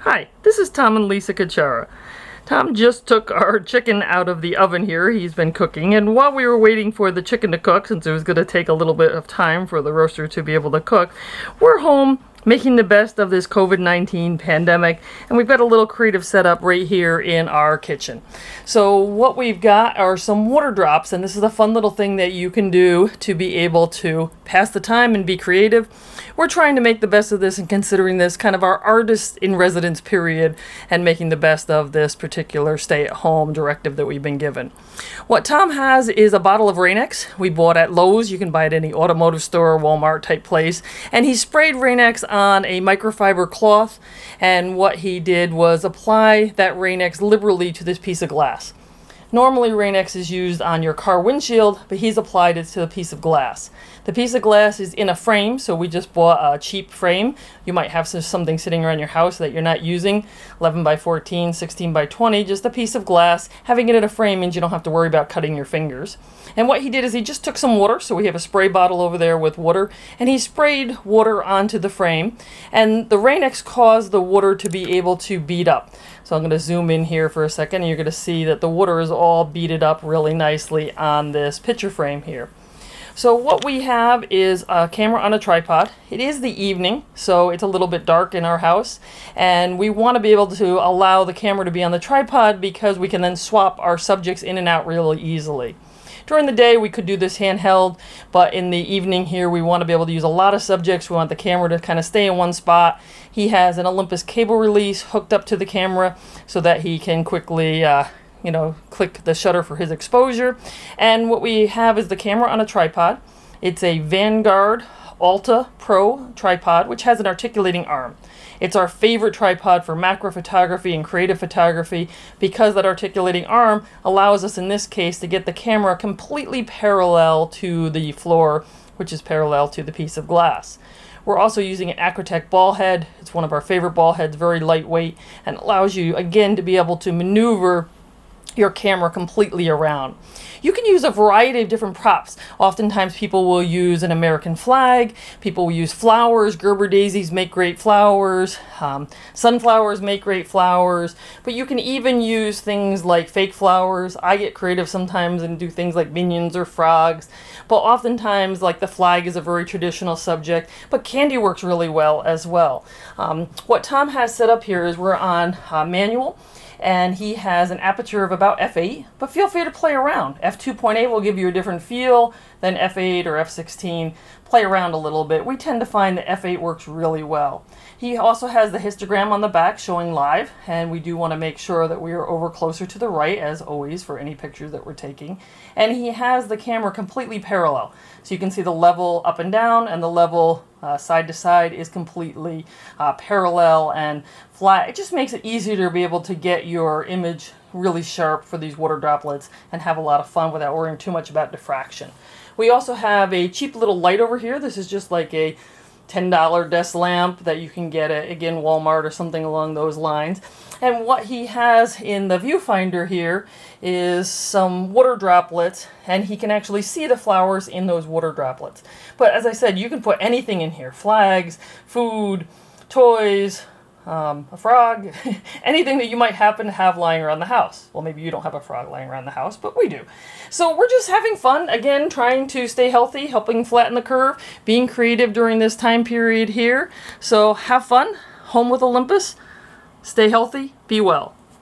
Hi, this is Tom and Lisa Kachara. Tom just took our chicken out of the oven here. He's been cooking, and while we were waiting for the chicken to cook, since it was going to take a little bit of time for the roaster to be able to cook, we're home making the best of this COVID-19 pandemic, and we've got a little creative setup right here in our kitchen. So what we've got are some water drops, and this is a fun little thing that you can do to be able to pass the time and be creative. We're trying to make the best of this and considering this kind of our artist in residence period and making the best of this particular stay-at-home directive that we've been given. What Tom has is a bottle of RainX we bought at Lowe's. You can buy it at any automotive store, Walmart type place, and he sprayed RainX on a microfiber cloth, and what he did was apply that RainX liberally to this piece of glass. Normally RainX is used on your car windshield, but he's applied it to a piece of glass. The piece of glass is in a frame, so we just bought a cheap frame. You might have something sitting around your house that you're not using, 11 by 14, 16 by 20, just a piece of glass. Having it in a frame means you don't have to worry about cutting your fingers. And what he did is he just took some water, so we have a spray bottle over there with water, and he sprayed water onto the frame, and the RainX caused the water to be able to bead up. So I'm going to zoom in here for a second, and you're going to see that the water is all beaded up really nicely on this picture frame here. So what we have is a camera on a tripod. It is the evening, so it's a little bit dark in our house, and we want to be able to allow the camera to be on the tripod because we can then swap our subjects in and out really easily. During the day we could do this handheld, but in the evening here we want to be able to use a lot of subjects. We want the camera to kind of stay in one spot. He has an Olympus cable release hooked up to the camera so that he can quickly click the shutter for his exposure. And what we have is the camera on a tripod. It's a Vanguard Alta Pro tripod, which has an articulating arm. It's our favorite tripod for macro photography and creative photography because that articulating arm allows us, in this case, to get the camera completely parallel to the floor, which is parallel to the piece of glass. We're also using an Acrotech ball head. It's one of our favorite ball heads, very lightweight, and allows you, again, to be able to maneuver your camera completely around. You can use a variety of different props. Oftentimes people will use an American flag, people will use flowers. Gerber daisies make great flowers, sunflowers make great flowers, but you can even use things like fake flowers. I get creative sometimes and do things like minions or frogs, but oftentimes like the flag is a very traditional subject, but candy works really well as well. What Tom has set up here is we're on manual, and he has an aperture of about f8, but feel free to play around. f2.8 will give you a different feel than f8 or f16. Play around a little bit. We tend to find that f8 works really well. He also has the histogram on the back showing live, and we do want to make sure that we are over closer to the right, as always, for any pictures that we're taking. And he has the camera completely parallel, so you can see the level up and down, and the level side to side is completely parallel and flat. It just makes it easier to be able to get your image really sharp for these water droplets and have a lot of fun without worrying too much about diffraction. We also have a cheap little light over here. This is just like a $10 desk lamp that you can get at, again, Walmart or something along those lines. And what he has in the viewfinder here is some water droplets, and he can actually see the flowers in those water droplets. But as I said, you can put anything in here: flags, food, toys, a frog, anything that you might happen to have lying around the house. Well, maybe you don't have a frog lying around the house, but we do. So we're just having fun, again, trying to stay healthy, helping flatten the curve, being creative during this time period here. So have fun, home with Olympus, stay healthy, be well.